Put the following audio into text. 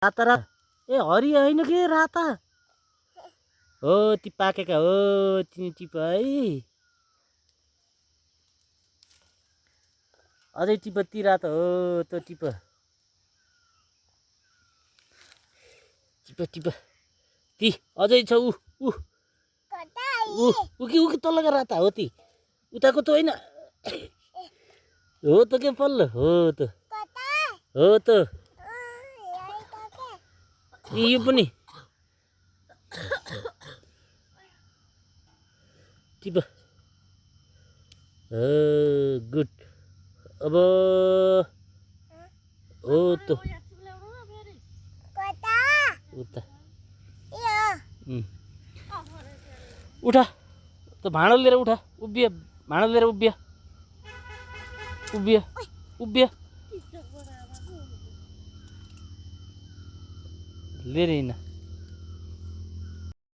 राता रात ए हरि होइन के राता हो ती पाकेका हो तिनी टिप है अझै टिप ती राता हो त टिप टिप टिप ती अझै छ ऊ ऊ ऊ उकी उकी तलका राता हो ती उताको त होइन हो त के पल्लो हो त यो पनि टिप गुड अब हो त उता उठा त भाँडो लिएर उठा उभिए भाँडो लिएर उभिए उभिए उभिए लिएर हिँड